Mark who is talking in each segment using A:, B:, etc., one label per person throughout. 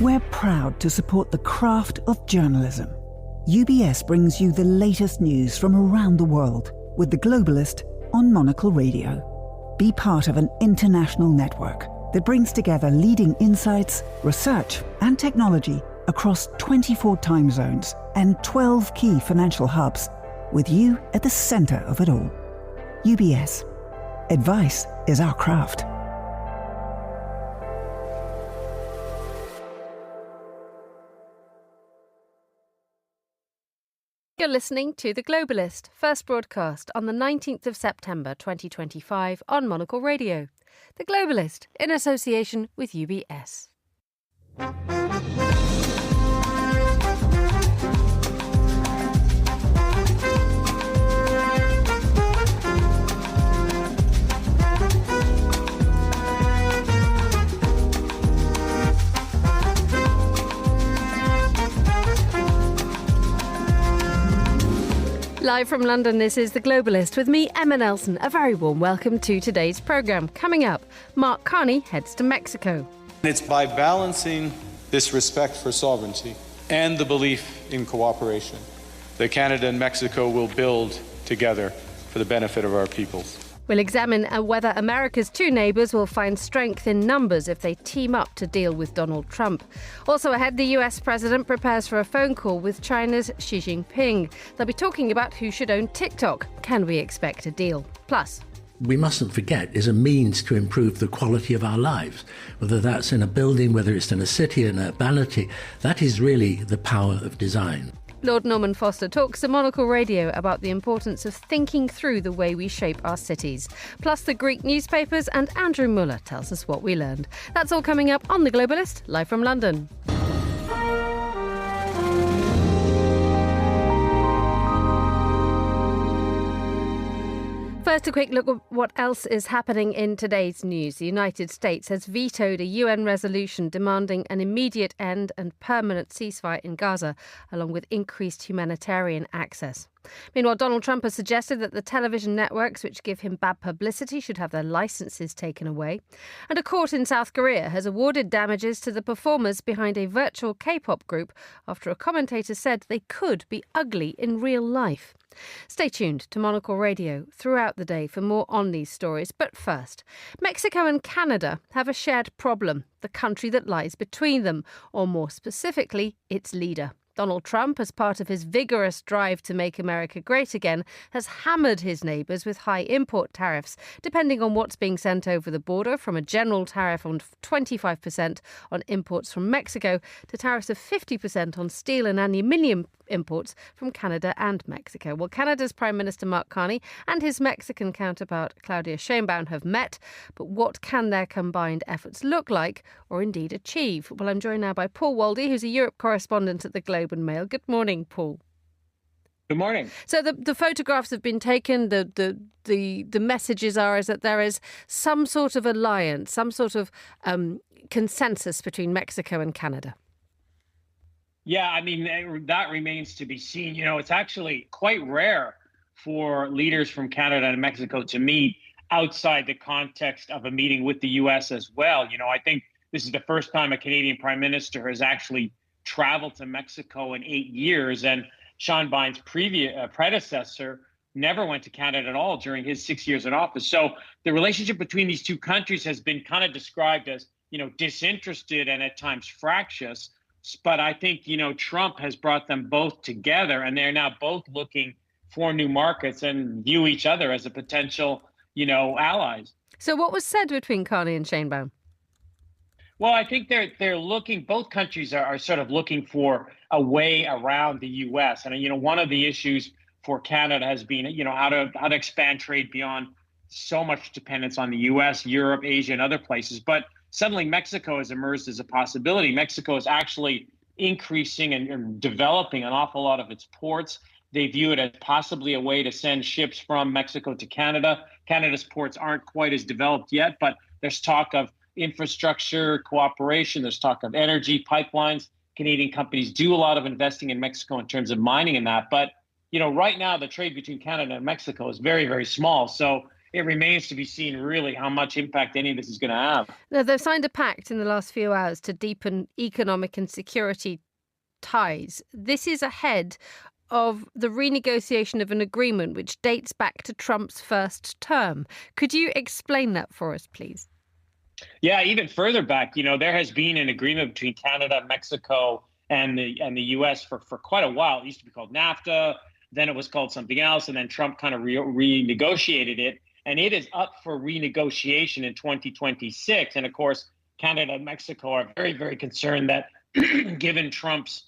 A: We're proud to support the craft of journalism. UBS brings you the latest news from around the world with The Globalist on Monocle Radio. Be part of an international network that brings together leading insights, research, and technology across 24 time zones and 12 key financial hubs, with you at the center of it all. UBS. Advice is our craft.
B: You're listening to The Globalist, first broadcast on the 19th of September 2025 on Monocle Radio. The Globalist, in association with UBS. Live from London, this is The Globalist with me, Emma Nelson. A very warm welcome to today's programme. Coming up, Mark Carney heads to Mexico.
C: It's by balancing this respect for sovereignty and the belief in cooperation that Canada and Mexico will build together for the benefit of our peoples.
B: We'll examine whether America's two neighbours will find strength in numbers if they team up to deal with Donald Trump. Also ahead, the US president prepares for a phone call with China's Xi Jinping. They'll be talking about who should own TikTok. Can we expect a deal? Plus,
D: we mustn't forget, is a means to improve the quality of our lives. Whether that's in a building, whether it's in a city, in urbanity, that is really the power of design.
B: Lord Norman Foster talks to Monocle Radio about the importance of thinking through the way we shape our cities. Plus the Greek newspapers, and Andrew Muller tells us what we learned. That's all coming up on The Globalist, live from London. First, a quick look at what else is happening in today's news. The United States has vetoed a UN resolution demanding an immediate end and permanent ceasefire in Gaza, along with increased humanitarian access. Meanwhile, Donald Trump has suggested that the television networks which give him bad publicity should have their licences taken away. And a court in South Korea has awarded damages to the performers behind a virtual K-pop group after a commentator said they could be ugly in real life. Stay tuned to Monocle Radio throughout the day for more on these stories. But first, Mexico and Canada have a shared problem, the country that lies between them, or more specifically, its leader. Donald Trump, as part of his vigorous drive to make America great again, has hammered his neighbours with high import tariffs, depending on what's being sent over the border, from a general tariff on 25% on imports from Mexico to tariffs of 50% on steel and aluminium imports from Canada and Mexico. Well, Canada's Prime Minister Mark Carney and his Mexican counterpart Claudia Sheinbaum have met, but what can their combined efforts look like or indeed achieve? Well, I'm joined now by Paul Waldie, who's a Europe correspondent at the Globe and Mail. Good morning, Paul.
E: Good morning.
B: So the photographs have been taken. The messages are is that there is some sort of alliance, some sort of consensus between Mexico and Canada.
E: Yeah, I mean, that remains to be seen. You know, it's actually quite rare for leaders from Canada and Mexico to meet outside the context of a meeting with the U.S. as well. You know, I think this is the first time a Canadian prime minister has actually traveled to Mexico in 8 years. And Sheinbaum's predecessor never went to Canada at all during his 6 years in office. So the relationship between these two countries has been kind of described as, you know, disinterested and at times fractious. But I think, you know, Trump has brought them both together, and they're now both looking for new markets and view each other as a potential, you know, allies.
B: So what was said between Carney and Sheinbaum?
E: Well, I think they're looking, both countries are sort of looking for a way around the U.S. And, you know, one of the issues for Canada has been, you know, how to expand trade beyond so much dependence on the U.S., Europe, Asia, and other places. But suddenly Mexico has emerged as a possibility. Mexico is actually increasing and developing an awful lot of its ports. They view it as possibly a way to send ships from Mexico to Canada. Canada's ports aren't quite as developed yet, but there's talk of infrastructure cooperation. There's talk of energy pipelines. Canadian companies do a lot of investing in Mexico in terms of mining and that. But, you know, right now the trade between Canada and Mexico is very, very small. So it remains to be seen really how much impact any of this is going to have.
B: Now, they've signed a pact in the last few hours to deepen economic and security ties. This is ahead of the renegotiation of an agreement which dates back to Trump's first term. Could you explain that for us, please?
E: Yeah, even further back, there has been an agreement between Canada, Mexico, and the U.S. for quite a while. It used to be called NAFTA, then it was called something else, and then Trump kind of renegotiated it. And it is up for renegotiation in 2026. And of course, Canada and Mexico are very, very concerned that given Trump's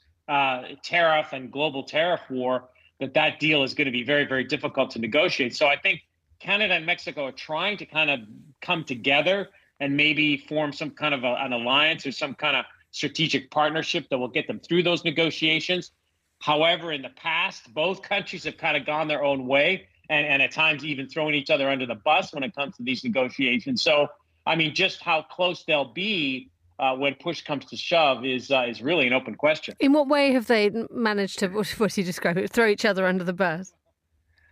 E: tariff and global tariff war, that deal is going to be very, very difficult to negotiate. So I think Canada and Mexico are trying to kind of come together and maybe form some kind of an alliance or some kind of strategic partnership that will get them through those negotiations. However, in the past, both countries have kind of gone their own way and at times even thrown each other under the bus when it comes to these negotiations. So, I mean, just how close they'll be when push comes to shove is really an open question.
B: In what way have they managed to, what do you describe it, throw each other under the bus?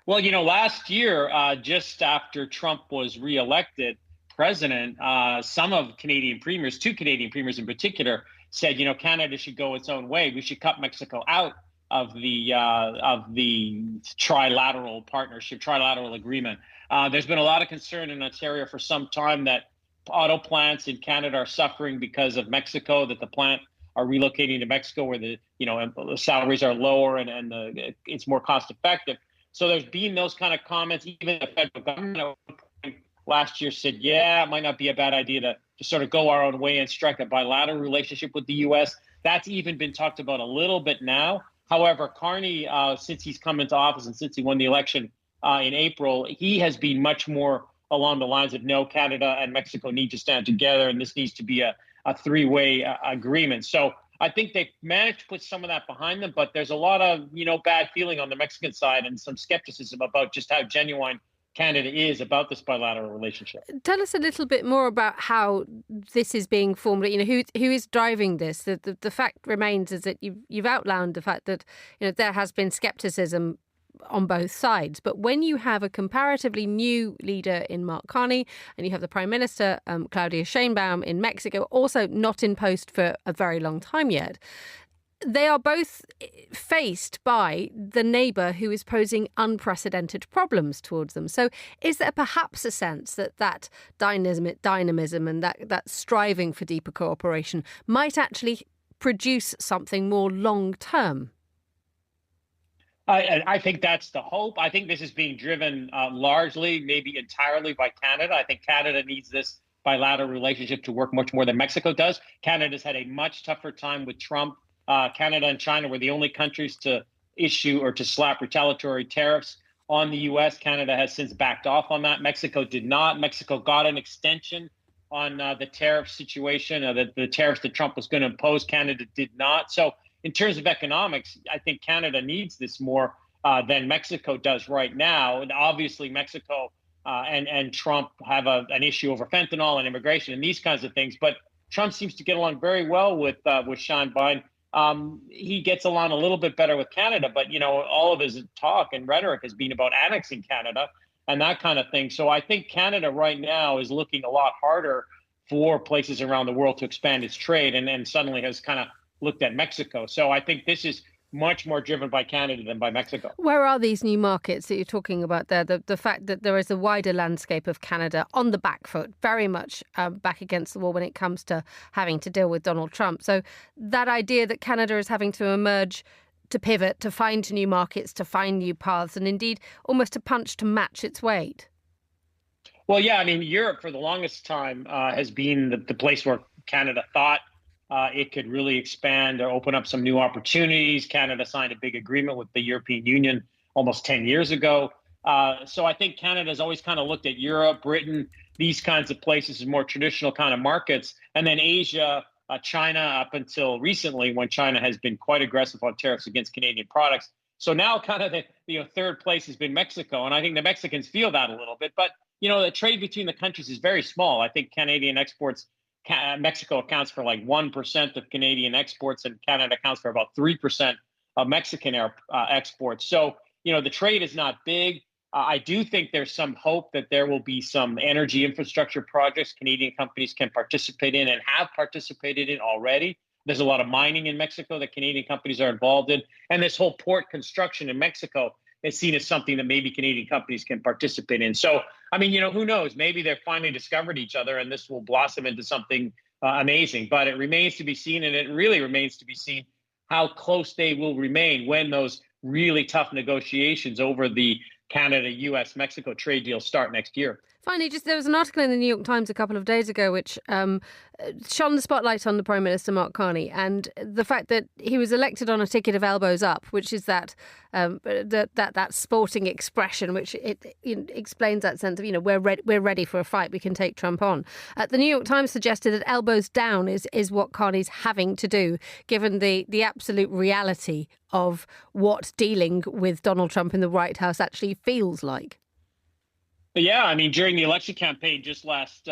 E: Well, last year, just after Trump was reelected president, some of Canadian premiers, two Canadian premiers in particular, said, Canada should go its own way. We should cut Mexico out of the trilateral partnership, trilateral agreement. There's been a lot of concern in Ontario for some time that auto plants in Canada are suffering because of Mexico, that the plant are relocating to Mexico where the salaries are lower and it's more cost effective. So there's been those kind of comments. Even the federal government last year said, yeah, it might not be a bad idea to sort of go our own way and strike a bilateral relationship with the U.S. That's even been talked about a little bit now. However, Carney, since he's come into office and since he won the election in April, he has been much more along the lines of, no, Canada and Mexico need to stand together, and this needs to be a three-way agreement. So I think they've managed to put some of that behind them, but there's a lot of, bad feeling on the Mexican side and some skepticism about just how genuine Canada is about this bilateral relationship. Tell
B: us a little bit more about how this is being formed. Who is driving this? The fact remains is that you've outlined the fact that there has been skepticism on both sides. But when you have a comparatively new leader in Mark Carney and you have the Prime Minister, Claudia Sheinbaum in Mexico, also not in post for a very long time yet, they are both faced by the neighbour who is posing unprecedented problems towards them. So is there perhaps a sense that dynamism and that striving for deeper cooperation might actually produce something more long-term?
E: I think that's the hope. I think this is being driven largely, maybe entirely by Canada. I think Canada needs this bilateral relationship to work much more than Mexico does. Canada's had a much tougher time with Trump. Canada and China were the only countries to issue or to slap retaliatory tariffs on the U.S. Canada has since backed off on that. Mexico did not. Mexico got an extension on the tariff situation, the tariffs that Trump was going to impose. Canada did not. So in terms of economics, I think Canada needs this more than Mexico does right now. And obviously, Mexico and Trump have an issue over fentanyl and immigration and these kinds of things. But Trump seems to get along very well with Sheinbaum. He gets along a little bit better with Canada, but all of his talk and rhetoric has been about annexing Canada and that kind of thing. So I think Canada right now is looking a lot harder for places around the world to expand its trade, and suddenly has kind of looked at Mexico. So I think this is much more driven by Canada than by Mexico.
B: Where are these new markets that you're talking about there? The fact that there is a wider landscape of Canada on the back foot, very much back against the wall when it comes to having to deal with Donald Trump. So that idea that Canada is having to emerge, to pivot, to find new markets, to find new paths, and indeed almost to punch to match its weight.
E: Well, yeah, I mean, Europe for the longest time has been the place where Canada thought it could really expand or open up some new opportunities. Canada signed a big agreement with the European Union almost 10 years ago. So I think Canada's always kind of looked at Europe, Britain, these kinds of places as more traditional kind of markets. And then Asia, China, up until recently, when China has been quite aggressive on tariffs against Canadian products. So now kind of the third place has been Mexico. And I think the Mexicans feel that a little bit. But, the trade between the countries is very small. I think Canadian exports, Mexico accounts for like 1% of Canadian exports, and Canada accounts for about 3% of Mexican exports. So, the trade is not big. I do think there's some hope that there will be some energy infrastructure projects Canadian companies can participate in and have participated in already. There's a lot of mining in Mexico that Canadian companies are involved in. And this whole port construction in Mexico is seen as something that maybe Canadian companies can participate in. So, I mean, who knows? Maybe they've finally discovered each other and this will blossom into something amazing. But it remains to be seen, and it really remains to be seen how close they will remain when those really tough negotiations over the Canada, US, Mexico trade deal start next year.
B: Finally, there was an article in the New York Times a couple of days ago which shone the spotlight on the Prime Minister, Mark Carney, and the fact that he was elected on a ticket of elbows up, which is that sporting expression, which it explains that sense of, we're ready for a fight, we can take Trump on. The New York Times suggested that elbows down is what Carney's having to do, given the absolute reality of what dealing with Donald Trump in the White House actually feels like.
E: Yeah, I mean, during the election campaign just last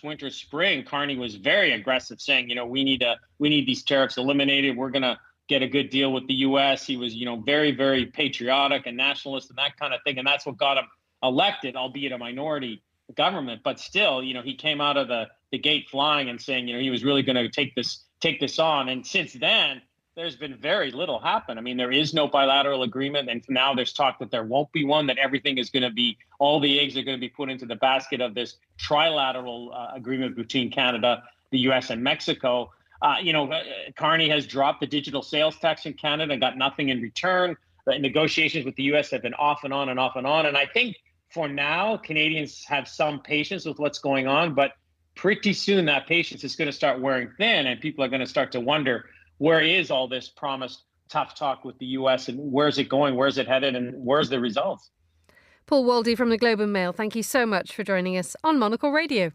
E: winter, spring, Carney was very aggressive, saying, we need these tariffs eliminated. We're going to get a good deal with the U.S. He was, very, very patriotic and nationalist and that kind of thing. And that's what got him elected, albeit a minority government. But still, he came out of the gate flying and saying, he was really going to take this on. And since then, there's been very little happen. I mean, there is no bilateral agreement. And now there's talk that there won't be one, that everything is going to be, all the eggs are going to be put into the basket of this trilateral agreement between Canada, the U.S. and Mexico. Carney has dropped the digital sales tax in Canada and got nothing in return. The negotiations with the U.S. have been off and on and off and on. And I think for now, Canadians have some patience with what's going on, but pretty soon that patience is going to start wearing thin and people are going to start to wonder, where is all this promised tough talk with the U.S. and where's it going, where's it headed, and where's the results?
B: Paul Waldie from the Globe and Mail, thank you so much for joining us on Monocle Radio.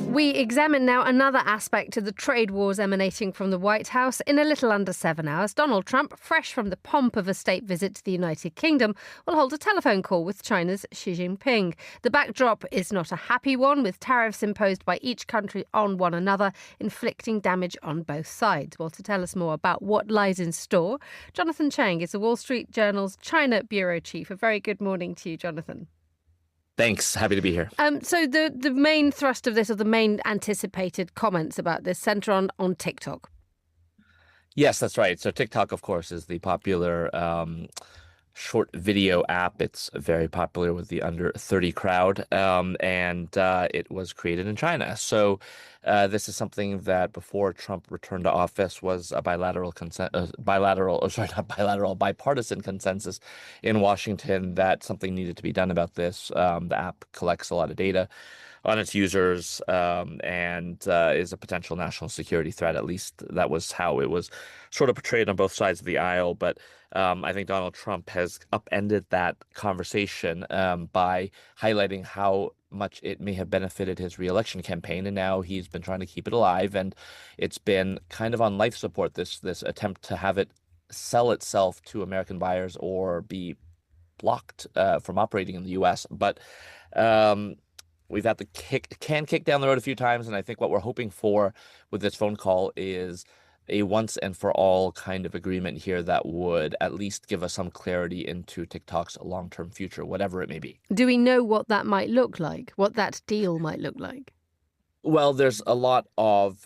B: We examine now another aspect of the trade wars emanating from the White House. In a little under 7 hours, Donald Trump, fresh from the pomp of a state visit to the United Kingdom, will hold a telephone call with China's Xi Jinping. The backdrop is not a happy one, with tariffs imposed by each country on one another, inflicting damage on both sides. Well, to tell us more about what lies in store, Jonathan Chang is the Wall Street Journal's China Bureau Chief. A very good morning to you, Jonathan.
F: Thanks. Happy to be here.
B: So the main thrust of this, or the main anticipated comments about this, centre on TikTok.
F: Yes, that's right. So TikTok, of course, is the popular short video app. It's very popular with the under 30 crowd, and it was created in China. So this is something that before Trump returned to office was a bipartisan consensus in Washington that something needed to be done about this. The app collects a lot of data on its users and is a potential national security threat. At least that was how it was sort of portrayed on both sides of the aisle. But I think Donald Trump has upended that conversation by highlighting how much it may have benefited his reelection campaign. And now he's been trying to keep it alive. And it's been kind of on life support, this attempt to have it sell itself to American buyers or be blocked from operating in the U.S. But we've had the can kick down the road a few times, and I think what we're hoping for with this phone call is a once and for all kind of agreement here that would at least give us some clarity into TikTok's long-term future, whatever it may be.
B: Do we know what that might look like, what that deal might look like?
F: Well, there's a lot of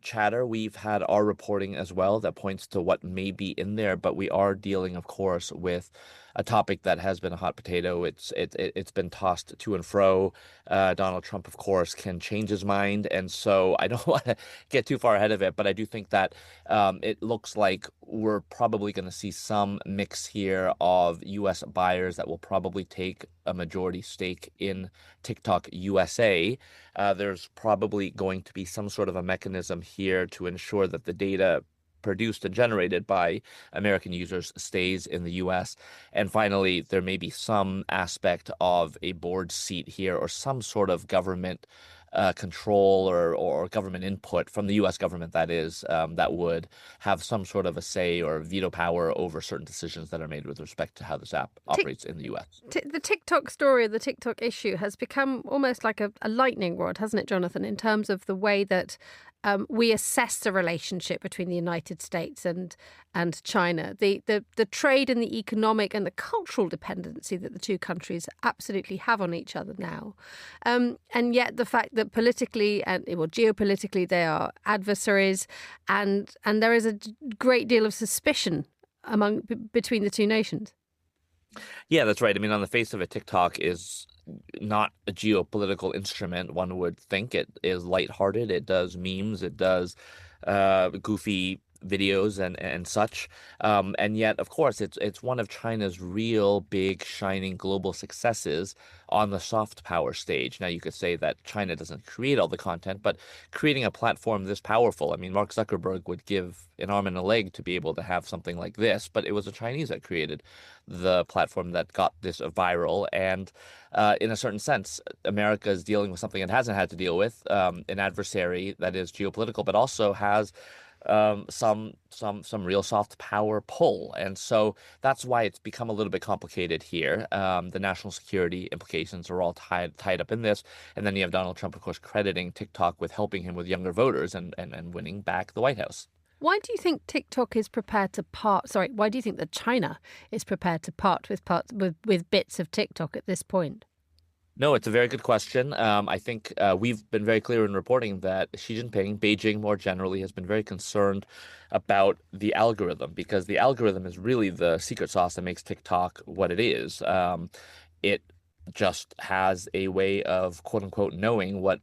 F: chatter. We've had our reporting as well that points to what may be in there, but we are dealing, of course, with a topic that has been a hot potato. It's been tossed to and fro. Donald Trump, of course, can change his mind, and so I don't want to get too far ahead of it, but I do think that it looks like we're probably going to see some mix here of U.S. buyers that will probably take a majority stake in TikTok USA. There's probably going to be some sort of a mechanism here to ensure that the data produced and generated by American users stays in the U.S. And finally, there may be some aspect of a board seat here or some sort of government control or government input from the U.S. government, that is, that would have some sort of a say or veto power over certain decisions that are made with respect to how this app operates in the U.S.
B: The TikTok story, the TikTok issue has become almost like a lightning rod, hasn't it, Jonathan, in terms of the way that we assess the relationship between the United States and China, the trade and the economic and the cultural dependency that the two countries absolutely have on each other now, and yet the fact that politically and geopolitically they are adversaries, and there is a great deal of suspicion between the two nations.
F: Yeah, that's right. I mean, on the face of it, TikTok is not a geopolitical instrument. One would think it is lighthearted. It does memes. It does goofy videos and such. And yet, of course, it's one of China's real big, shining global successes on the soft power stage. Now, you could say that China doesn't create all the content, but creating a platform this powerful, I mean, Mark Zuckerberg would give an arm and a leg to be able to have something like this, but it was the Chinese that created the platform that got this viral. And in a certain sense, America is dealing with something it hasn't had to deal with, an adversary that is geopolitical, but also has some real soft power pull. And so that's why it's become a little bit complicated here. The national security implications are all tied up in this. And then you have Donald Trump, of course, crediting TikTok with helping him with younger voters and winning back the White House.
B: Why do you think TikTok is prepared to why do you think that China is prepared to part with bits of TikTok at this point?
F: No, it's a very good question. I think we've been very clear in reporting that Xi Jinping, Beijing more generally, has been very concerned about the algorithm, because the algorithm is really the secret sauce that makes TikTok what it is. It just has a way of, quote unquote, knowing what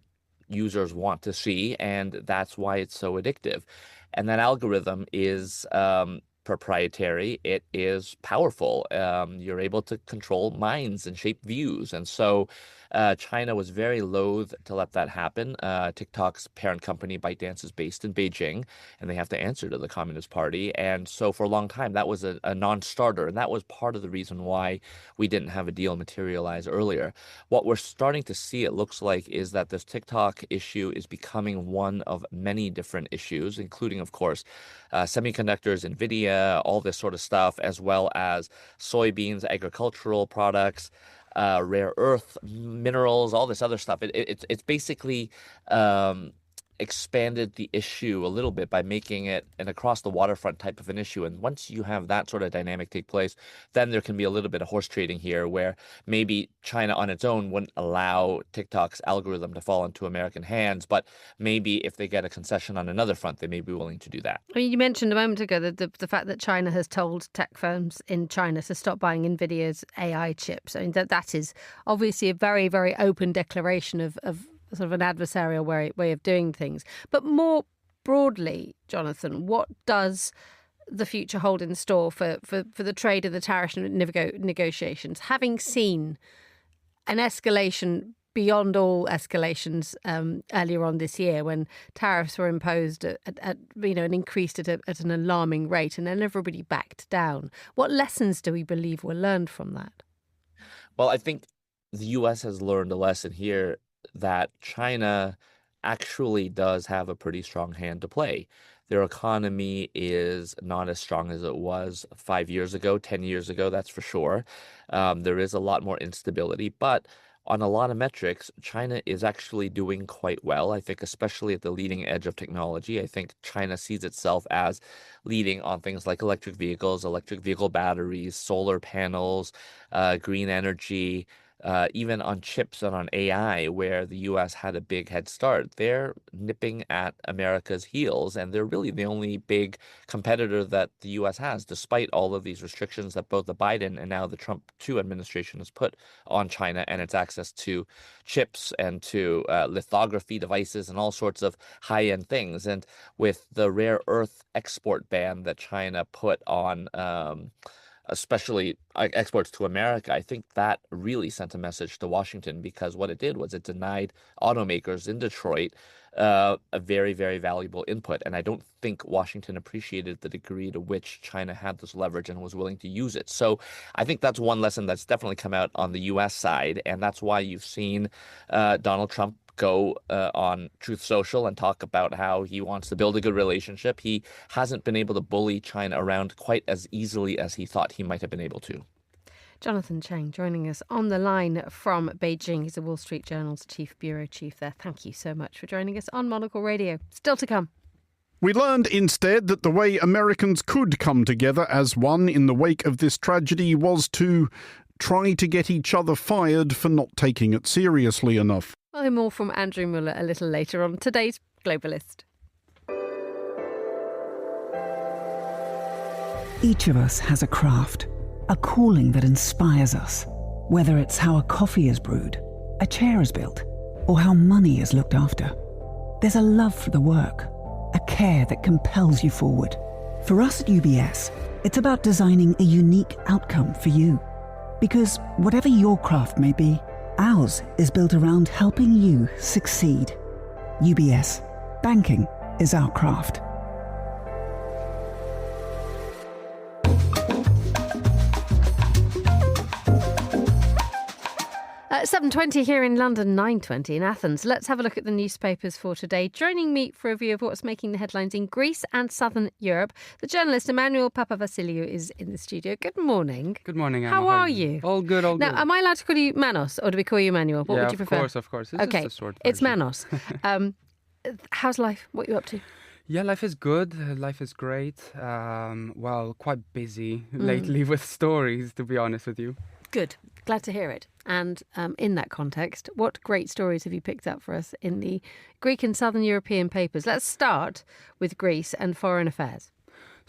F: users want to see, and that's why it's so addictive. And that algorithm is proprietary. It is powerful. You're able to control minds and shape views. And so China was very loath to let that happen. TikTok's parent company, ByteDance, is based in Beijing, and they have to answer to the Communist Party. And so for a long time, that was a non-starter. And that was part of the reason why we didn't have a deal materialize earlier. What we're starting to see, it looks like, is that this TikTok issue is becoming one of many different issues, including, of course, semiconductors, NVIDIA, all this sort of stuff, as well as soybeans, agricultural products, rare earth minerals, all this other stuff. It's basically expanded the issue a little bit by making it an across the waterfront type of an issue. And once you have that sort of dynamic take place, then there can be a little bit of horse trading here, where maybe China on its own wouldn't allow TikTok's algorithm to fall into American hands, but maybe if they get a concession on another front, they may be willing to do that.
B: I mean, you mentioned a moment ago the fact that China has told tech firms in China to stop buying NVIDIA's AI chips. I mean, that is obviously a very, very open declaration of sort of an adversarial way of doing things. But more broadly, Jonathan, what does the future hold in store for the trade and the tariff negotiations, having seen an escalation beyond all escalations earlier on this year, when tariffs were imposed at and increased at an alarming rate, and then everybody backed down? What lessons do we believe were learned from that?
F: Well, I think the U.S. has learned a lesson here that China actually does have a pretty strong hand to play. Their economy is not as strong as it was 5 years ago, 10 years ago, that's for sure. There is a lot more instability, but on a lot of metrics, China is actually doing quite well. I think especially at the leading edge of technology. I think China sees itself as leading on things like electric vehicles, electric vehicle batteries, solar panels, green energy, even on chips and on AI, where the U.S. had a big head start. They're nipping at America's heels, and they're really the only big competitor that the U.S. has, despite all of these restrictions that both the Biden and now the Trump 2 administration has put on China and its access to chips and to lithography devices and all sorts of high-end things. And with the rare earth export ban that China put on especially exports to America, I think that really sent a message to Washington, because what it did was it denied automakers in Detroit a very, very valuable input. And I don't think Washington appreciated the degree to which China had this leverage and was willing to use it. So I think that's one lesson that's definitely come out on the U.S. side. And that's why you've seen Donald Trump go on Truth Social and talk about how he wants to build a good relationship, he hasn't been able to bully China around quite as easily as he thought he might have been able to.
B: Jonathan Chang joining us on the line from Beijing. He's the Wall Street Journal's chief bureau chief there. Thank you so much for joining us on Monocle Radio. Still to come.
G: We learned instead that the way Americans could come together as one in the wake of this tragedy was to try to get each other fired for not taking it seriously enough.
B: We'll hear more from Andrew Mueller a little later on today's Globalist.
A: Each of us has a craft, a calling that inspires us. Whether it's how a coffee is brewed, a chair is built, or how money is looked after. There's a love for the work, a care that compels you forward. For us at UBS, it's about designing a unique outcome for you. Because whatever your craft may be, ours is built around helping you succeed. UBS. Banking is our craft.
B: 7:20 here in London, 9:20 in Athens. Let's have a look at the newspapers for today. Joining me for a view of what's making the headlines in Greece and southern Europe, the journalist Emmanuel Papavasiliou is in the studio. Good morning.
H: Good morning, Emma.
B: How are you?
H: All good, all
B: now,
H: good.
B: am I allowed to call you Manos or do we call you Emmanuel? What would you prefer?
H: Of course. It's
B: okay,
H: just a short
B: it's
H: version.
B: Manos. How's life? What are you up to?
H: Yeah, life is good. Life is great. Quite busy lately with stories, to be honest with you.
B: Good. Glad to hear it. And in that context, what great stories have you picked up for us in the Greek and Southern European papers? Let's start with Greece and foreign affairs.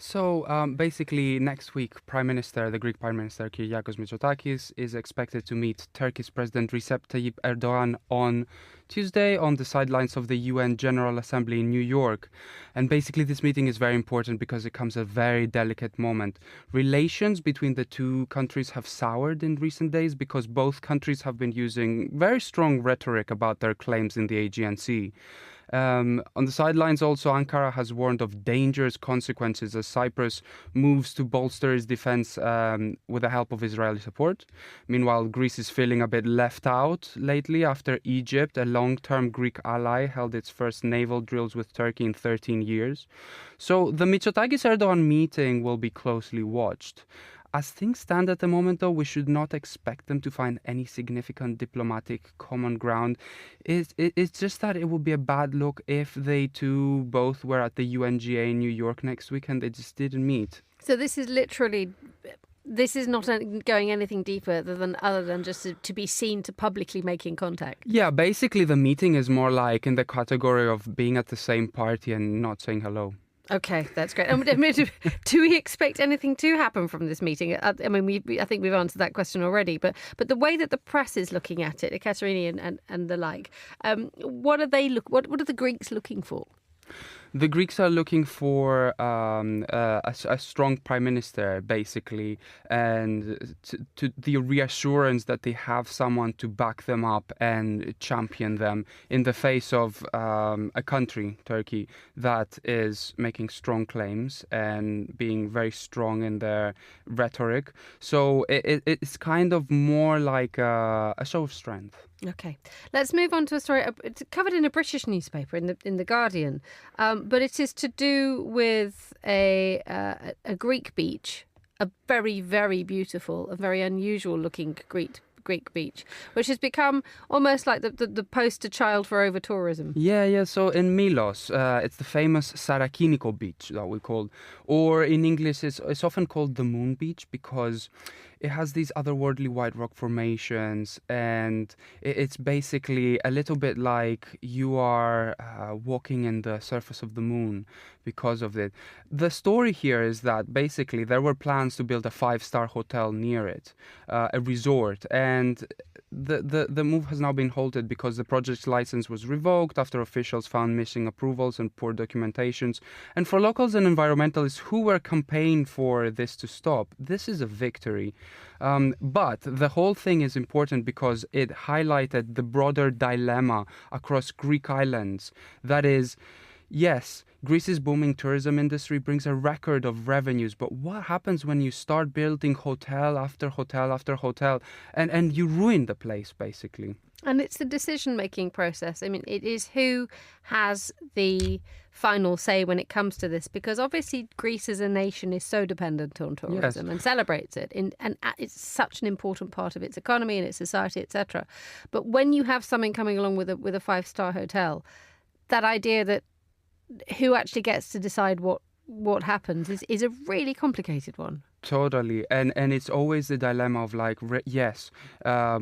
H: So basically next week, the Greek Prime Minister Kyriakos Mitsotakis is expected to meet Turkey's President Recep Tayyip Erdogan on Tuesday on the sidelines of the UN General Assembly in New York. And basically this meeting is very important because it comes at a very delicate moment. Relations between the two countries have soured in recent days because both countries have been using very strong rhetoric about their claims in the Aegean Sea. On the sidelines also, Ankara has warned of dangerous consequences as Cyprus moves to bolster its defense with the help of Israeli support. Meanwhile, Greece is feeling a bit left out lately after Egypt, a long-term Greek ally, held its first naval drills with Turkey in 13 years. So the Mitsotakis-Erdogan meeting will be closely watched. As things stand at the moment, though, we should not expect them to find any significant diplomatic common ground. It's just that it would be a bad look if they two both were at the UNGA in New York next week and they just didn't meet.
B: So this is not going anything deeper other than just to be seen to publicly making contact.
H: Yeah, basically the meeting is more like in the category of being at the same party and not saying hello.
B: Okay, that's great. Do we expect anything to happen from this meeting? I think we've answered that question already. But the way that the press is looking at it, Ekaterini and the like, what are the Greeks looking for?
H: The Greeks are looking for a strong prime minister, basically, and to the reassurance that they have someone to back them up and champion them in the face of a country, Turkey, that is making strong claims and being very strong in their rhetoric. So it's kind of more like a show of strength.
B: Okay, let's move on to a story. It's covered in a British newspaper in the Guardian, but it is to do with a Greek beach, a very, very beautiful, a very unusual looking Greek beach, which has become almost like the poster child for over-tourism.
H: Yeah. So in Milos, it's the famous Sarakiniko beach that we call, or in English, it's often called the Moon Beach because it has these otherworldly white rock formations, and it's basically a little bit like you are walking in the surface of the moon because of it. The story here is that basically there were plans to build a 5-star hotel near it, a resort, and the move has now been halted because the project's license was revoked after officials found missing approvals and poor documentations. And for locals and environmentalists who were campaigning for this to stop, this is a victory. But the whole thing is important because it highlighted the broader dilemma across Greek islands. That is, yes, Greece's booming tourism industry brings a record of revenues, but what happens when you start building hotel after hotel after hotel and you ruin the place, basically?
B: And it's the decision-making process. I mean, it is who has the final say when it comes to this, because obviously Greece as a nation is so dependent on tourism and celebrates it. And it's such an important part of its economy and its society, etc. But when you have something coming along with a five-star hotel, that idea that who actually gets to decide what happens is a really complicated one.
H: Totally. And it's always the dilemma of like, yes,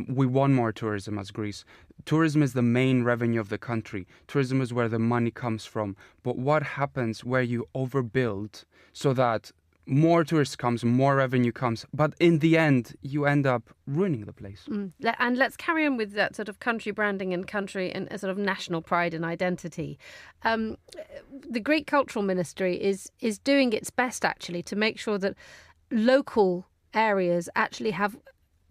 H: we want more tourism as Greece. Tourism is the main revenue of the country. Tourism is where the money comes from. But what happens where you overbuild so that more tourists comes, more revenue comes, but in the end, you end up ruining the place.
B: And let's carry on with that sort of country branding and country and a sort of national pride and identity. The Greek Cultural Ministry is doing its best, actually, to make sure that local areas actually have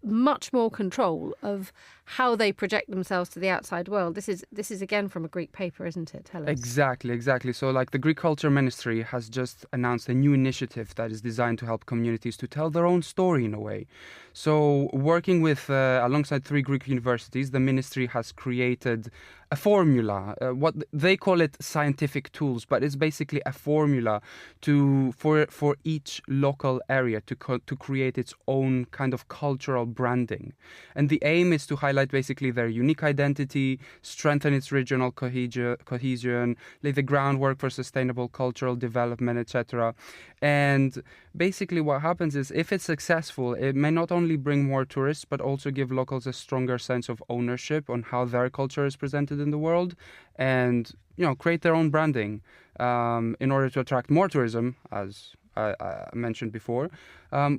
B: much more control of how they project themselves to the outside world. This is again from a Greek paper, isn't it? Tell us. Exactly.
H: So like the Greek Culture Ministry has just announced a new initiative that is designed to help communities to tell their own story in a way. So working with alongside 3 Greek universities, the ministry has created a formula, what they call it scientific tools, but it's basically a formula for each local area to create its own kind of cultural branding. And the aim is to highlight basically their unique identity, strengthen its regional cohesion, lay the groundwork for sustainable cultural development, etc. And basically what happens is, if it's successful, it may not only bring more tourists, but also give locals a stronger sense of ownership on how their culture is presented in the world, and create their own branding in order to attract more tourism, as I mentioned before,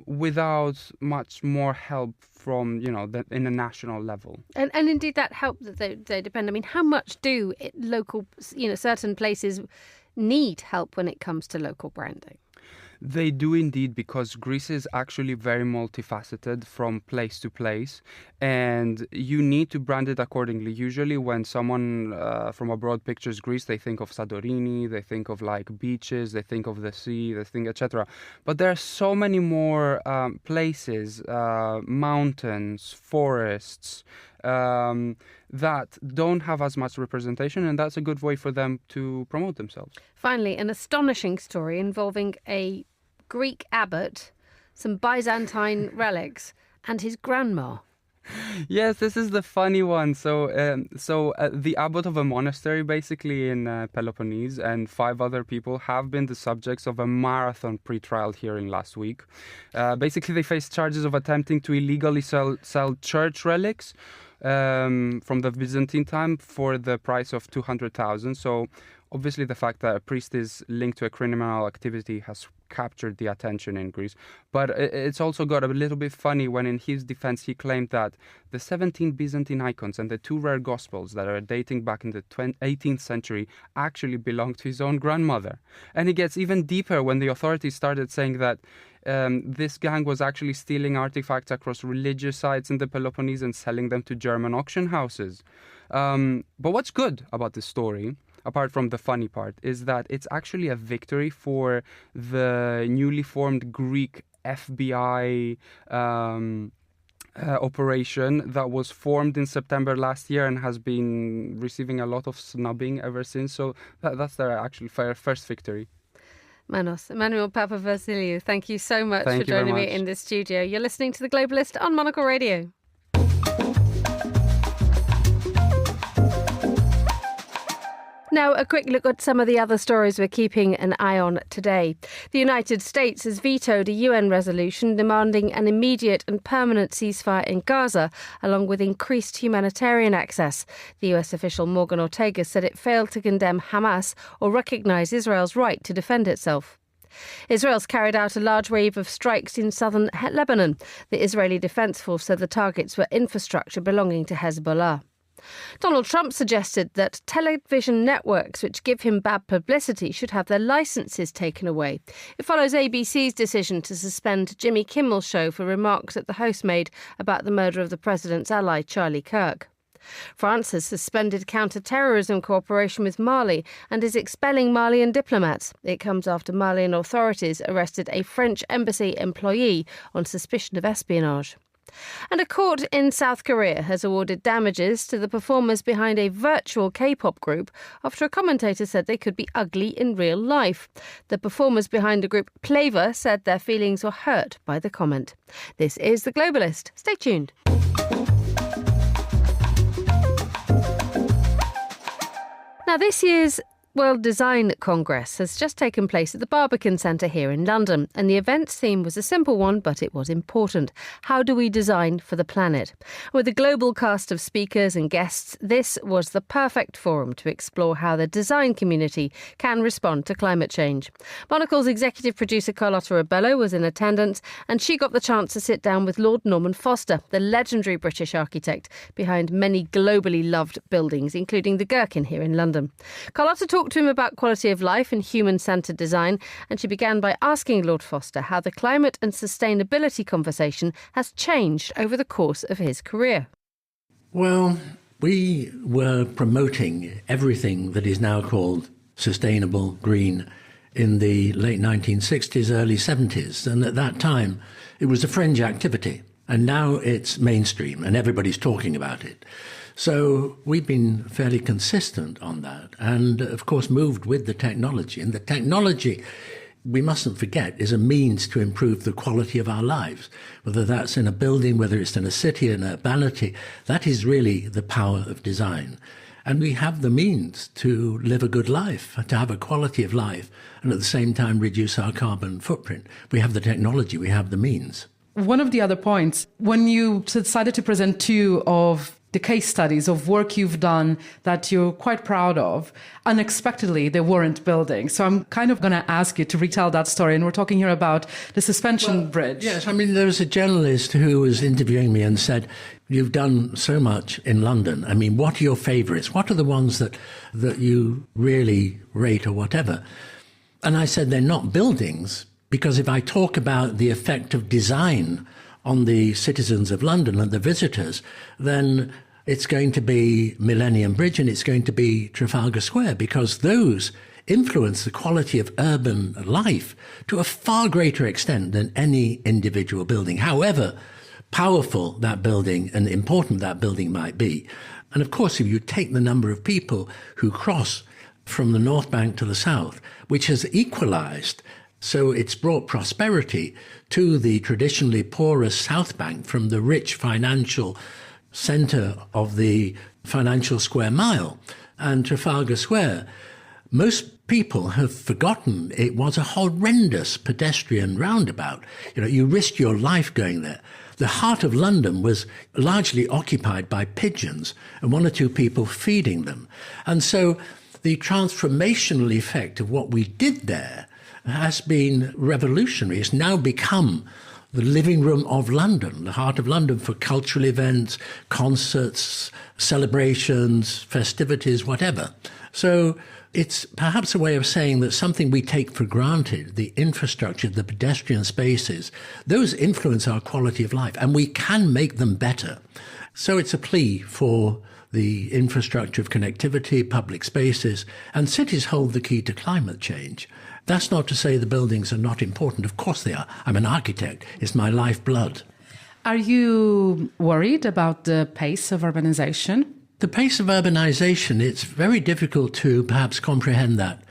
H: without much more help from in a national level.
B: And indeed that help that they depend. I mean, how much do local certain places need help when it comes to local branding?
H: They do indeed, because Greece is actually very multifaceted from place to place, and you need to brand it accordingly. Usually when someone from abroad pictures Greece, they think of Santorini, they think of like beaches, they think of the sea, they think etc. But there are so many more places, mountains, forests, that don't have as much representation, and that's a good way for them to promote themselves.
B: Finally, an astonishing story involving a Greek abbot, some Byzantine relics, and his grandma.
H: Yes, this is the funny one. So the abbot of a monastery, basically in Peloponnese, and 5 other people have been the subjects of a marathon pre-trial hearing last week. Basically, they face charges of attempting to illegally sell church relics from the Byzantine time for the price of 200,000. So obviously the fact that a priest is linked to a criminal activity has captured the attention in Greece. But it's also got a little bit funny when in his defense he claimed that the 17 Byzantine icons and the 2 rare gospels that are dating back in the 18th century actually belong to his own grandmother. And it gets even deeper when the authorities started saying that this gang was actually stealing artifacts across religious sites in the Peloponnese and selling them to German auction houses. But what's good about this story, apart from the funny part, is that it's actually a victory for the newly formed Greek FBI operation that was formed in September last year and has been receiving a lot of snubbing ever since. So that's their actually first victory.
B: Emmanuel Papavasiliou, thank you so much for joining me in the studio. You're listening to The Globalist on Monocle Radio. Now, a quick look at some of the other stories we're keeping an eye on today. The United States has vetoed a UN resolution demanding an immediate and permanent ceasefire in Gaza, along with increased humanitarian access. The US official Morgan Ortega said it failed to condemn Hamas or recognise Israel's right to defend itself. Israel's carried out a large wave of strikes in southern Lebanon. The Israeli Defense Force said the targets were infrastructure belonging to Hezbollah. Donald Trump suggested that television networks which give him bad publicity should have their licences taken away. It follows ABC's decision to suspend Jimmy Kimmel's show for remarks that the host made about the murder of the president's ally, Charlie Kirk. France has suspended counter-terrorism cooperation with Mali and is expelling Malian diplomats. It comes after Malian authorities arrested a French embassy employee on suspicion of espionage. And a court in South Korea has awarded damages to the performers behind a virtual K-pop group after a commentator said they could be ugly in real life. The performers behind the group Plavor said their feelings were hurt by the comment. This is The Globalist. Stay tuned. Now, this year's World Design Congress has just taken place at the Barbican Centre here in London, and the event's theme was a simple one, but it was important. How do we design for the planet? With a global cast of speakers and guests, this was the perfect forum to explore how the design community can respond to climate change. Monocle's executive producer Carlotta Rebello was in attendance, and she got the chance to sit down with Lord Norman Foster, the legendary British architect behind many globally loved buildings, including the Gherkin here in London. Carlotta talked to him about quality of life and human-centred design, and she began by asking Lord Foster how the climate and sustainability conversation has changed over the course of his career.
D: Well, we were promoting everything that is now called sustainable, green, in the late 1960s, early 70s, and at that time it was a fringe activity, and now it's mainstream and everybody's talking about it. So we've been fairly consistent on that and, of course, moved with the technology. And the technology, we mustn't forget, is a means to improve the quality of our lives, whether that's in a building, whether it's in a city, in urbanity. That is really the power of design. And we have the means to live a good life, to have a quality of life, and at the same time reduce our carbon footprint. We have the technology, we have the means.
I: One of the other points, when you decided to present two of the case studies of work you've done that you're quite proud of, unexpectedly, they weren't buildings. So I'm kind of going to ask you to retell that story. And we're talking here about the suspension bridge.
D: Yes, I mean, there was a journalist who was interviewing me and said, you've done so much in London. I mean, what are your favourites? What are the ones that you really rate or whatever? And I said, they're not buildings, because if I talk about the effect of design on the citizens of London and the visitors, then it's going to be Millennium Bridge and it's going to be Trafalgar Square, because those influence the quality of urban life to a far greater extent than any individual building, however powerful that building and important that building might be. And of course, if you take the number of people who cross from the North Bank to the South, which has equalised, so it's brought prosperity to the traditionally poorest South Bank from the rich financial centre of the financial square mile. And Trafalgar Square, most people have forgotten it was a horrendous pedestrian roundabout. You know, you risked your life going there. The heart of London was largely occupied by pigeons and one or two people feeding them. And so the transformational effect of what we did there has been revolutionary. It's now become the living room of London, the heart of London for cultural events, concerts, celebrations, festivities, whatever. So it's perhaps a way of saying that something we take for granted, the infrastructure, the pedestrian spaces, those influence our quality of life, and we can make them better. So it's a plea for the infrastructure of connectivity, public spaces, and cities hold the key to climate change. That's not to say the buildings are not important. Of course they are. I'm an architect. It's my lifeblood.
I: Are you worried about the pace of urbanization?
D: The pace of urbanization, it's very difficult to perhaps comprehend that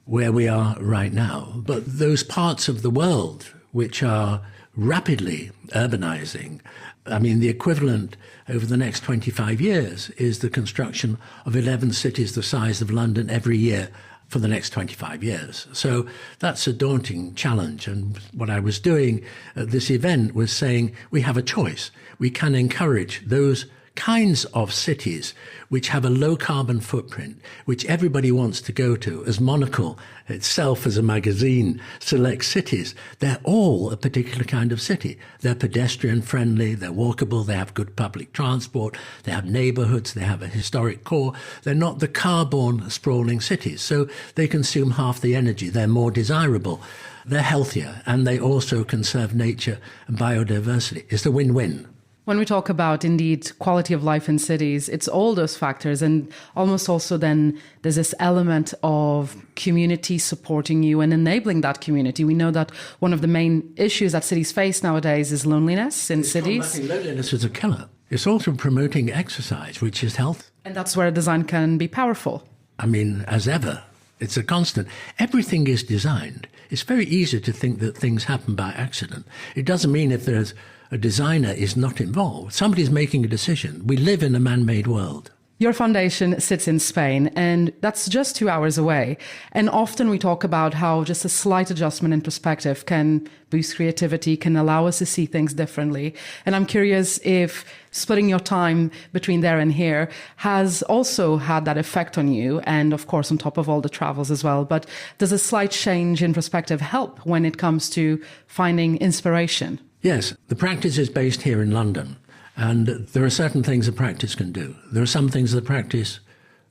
D: where we are right now. But those parts of the world which are rapidly urbanizing, I mean, the equivalent over the next 25 years is the construction of 11 cities the size of London every year for the next 25 years. So that's a daunting challenge. And what I was doing at this event was saying we have a choice. We can encourage those kinds of cities which have a low carbon footprint, which everybody wants to go to, as Monocle itself as a magazine selects cities. They're all a particular kind of city. They're pedestrian friendly, they're walkable, they have good public transport, they have neighbourhoods, they have a historic core. They're not the car-borne sprawling cities, so they consume half the energy. They're more desirable, they're healthier, and they also conserve nature and biodiversity. It's a win-win.
I: When we talk about, indeed, quality of life in cities, it's all those factors. And almost also then there's this element of community supporting you and enabling that community. We know that one of the main issues that cities face nowadays is loneliness in cities.
D: Loneliness is a killer. It's also promoting exercise, which is health.
I: And that's where design can be powerful.
D: I mean, as ever, it's a constant. Everything is designed. It's very easy to think that things happen by accident. It doesn't mean if there's a designer is not involved. Somebody's making a decision. We live in a man-made world.
I: Your foundation sits in Spain, and that's just 2 hours away. And often we talk about how just a slight adjustment in perspective can boost creativity, can allow us to see things differently. And I'm curious if splitting your time between there and here has also had that effect on you, and of course on top of all the travels as well. But does a slight change in perspective help when it comes to finding inspiration?
D: Yes, the practice is based here in London. And there are certain things the practice can do. There are some things the practice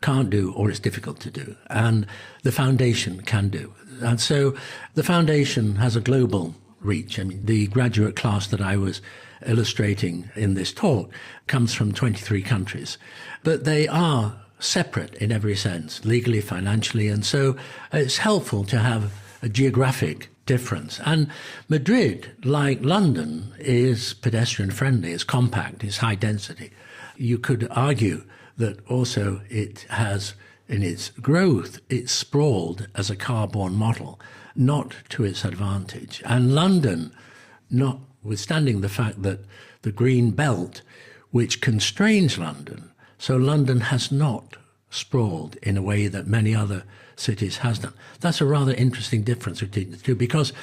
D: can't do or it's difficult to do. And the foundation can do. And so the foundation has a global reach. I mean, the graduate class that I was illustrating in this talk comes from 23 countries. But they are separate in every sense, legally, financially. And so it's helpful to have a geographic difference. And Madrid, like London, is pedestrian friendly, it's compact, it's high density. You could argue that also it has, in its growth, it's sprawled as a car-borne model, not to its advantage. And London, notwithstanding the fact that the green belt, which constrains London, so London has not sprawled in a way that many other cities has done. That's a rather interesting difference between the two, because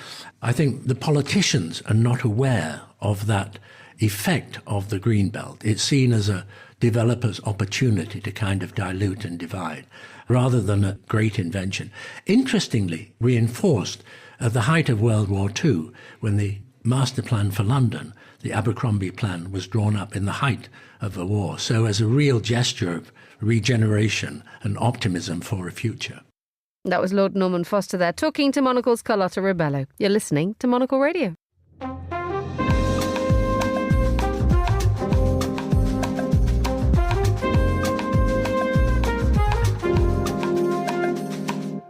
D: I think the politicians are not aware of that effect of the green belt. It's seen as a developer's opportunity to kind of dilute and divide, rather than a great invention. Interestingly, reinforced at the height of World War II, when the master plan for London, the Abercrombie plan, was drawn up in the height of the war. So as a real gesture of regeneration and optimism for a future.
B: That was Lord Norman Foster there, talking to Monocle's Carlotta Ribello. You're listening to Monocle Radio.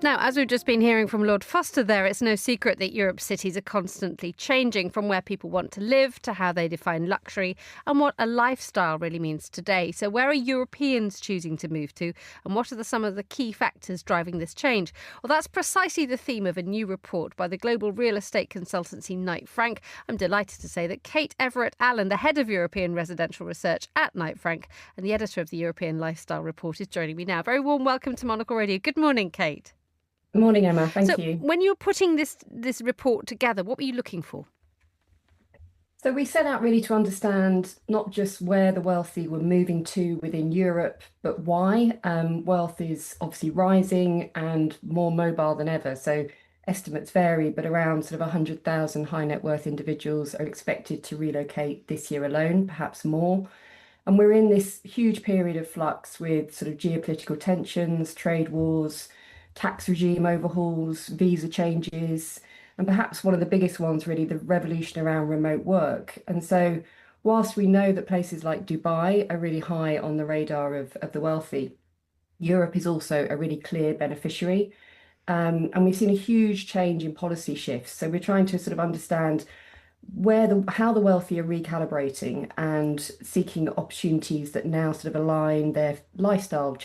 B: Now, as we've just been hearing from Lord Foster there, it's no secret that Europe's cities are constantly changing, from where people want to live to how they define luxury and what a lifestyle really means today. So where are Europeans choosing to move to, and what are some of the key factors driving this change? Well, that's precisely the theme of a new report by the global real estate consultancy Knight Frank. I'm delighted to say that Kate Everett-Allen, the head of European residential research at Knight Frank and the editor of the European Lifestyle Report, is joining me now. Very warm welcome to Monocle Radio. Good morning, Kate.
J: Good morning, Emma. Thank you.
B: When you were putting this report together, what were you looking for?
J: So we set out really to understand not just where the wealthy were moving to within Europe, but why. Wealth is obviously rising and more mobile than ever. So estimates vary, but around sort of 100,000 high net worth individuals are expected to relocate this year alone, perhaps more. And we're in this huge period of flux with sort of geopolitical tensions, trade wars, tax regime overhauls, visa changes, and perhaps one of the biggest ones, really, the revolution around remote work. And so whilst we know that places like Dubai are really high on the radar of the wealthy, Europe is also a really clear beneficiary. And we've seen a huge change in policy shifts. So we're trying to sort of understand how the wealthy are recalibrating and seeking opportunities that now sort of align their lifestyle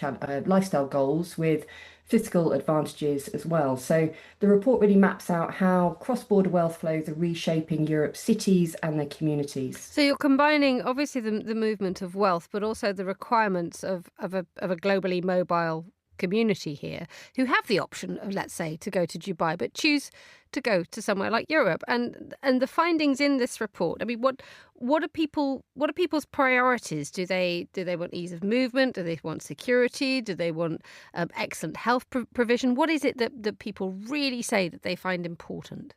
J: goals with fiscal advantages as well. So the report really maps out how cross-border wealth flows are reshaping Europe's cities and their communities.
B: So you're combining obviously the movement of wealth, but also the requirements of a globally mobile community here, who have the option of, let's say, to go to Dubai, but choose to go to somewhere like Europe. And the findings in this report, I mean, what are people's priorities? Do they want ease of movement? Do they want security? Do they want excellent health provision? What is it that people really say that they find important?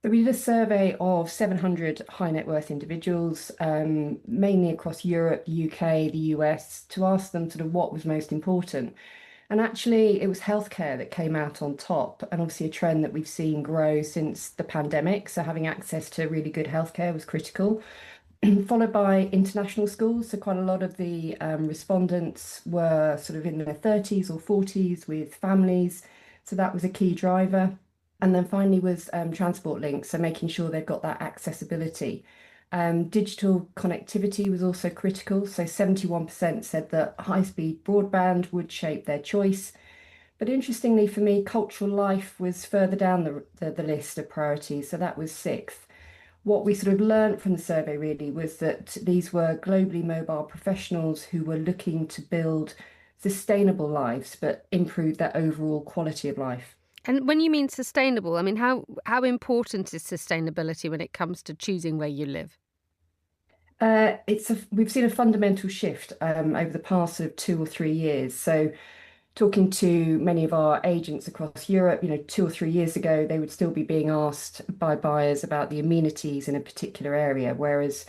J: So we did a survey of 700 high net worth individuals, mainly across Europe, the UK, the US, to ask them sort of what was most important. And actually, it was healthcare that came out on top, and obviously a trend that we've seen grow since the pandemic. So having access to really good healthcare was critical. followed by international schools. So quite a lot of the respondents were sort of in their 30s or 40s with families. So that was a key driver. And then finally was transport links, so making sure they've got that accessibility. Digital connectivity was also critical. So 71% said that high-speed broadband would shape their choice. But interestingly for me, cultural life was further down the list of priorities. So that was sixth. What we sort of learned from the survey really was that these were globally mobile professionals who were looking to build sustainable lives, but improve their overall quality of life.
B: And when you mean sustainable, I mean, how important is sustainability when it comes to choosing where you live?
J: We've seen a fundamental shift over the past sort of 2 or 3 years. So talking to many of our agents across Europe, 2 or 3 years ago, they would still be being asked by buyers about the amenities in a particular area, whereas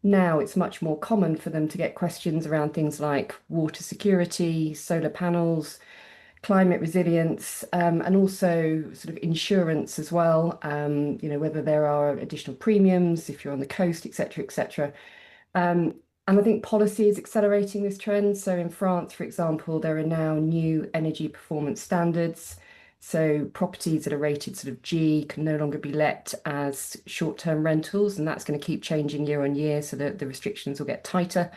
J: now it's much more common for them to get questions around things like water security, solar panels, climate resilience, and also sort of insurance as well, whether there are additional premiums if you're on the coast, et cetera, et cetera. And I think policy is accelerating this trend. So in France, for example, there are now new energy performance standards. So properties that are rated sort of G can no longer be let as short-term rentals, and that's going to keep changing year on year, so that the restrictions will get tighter.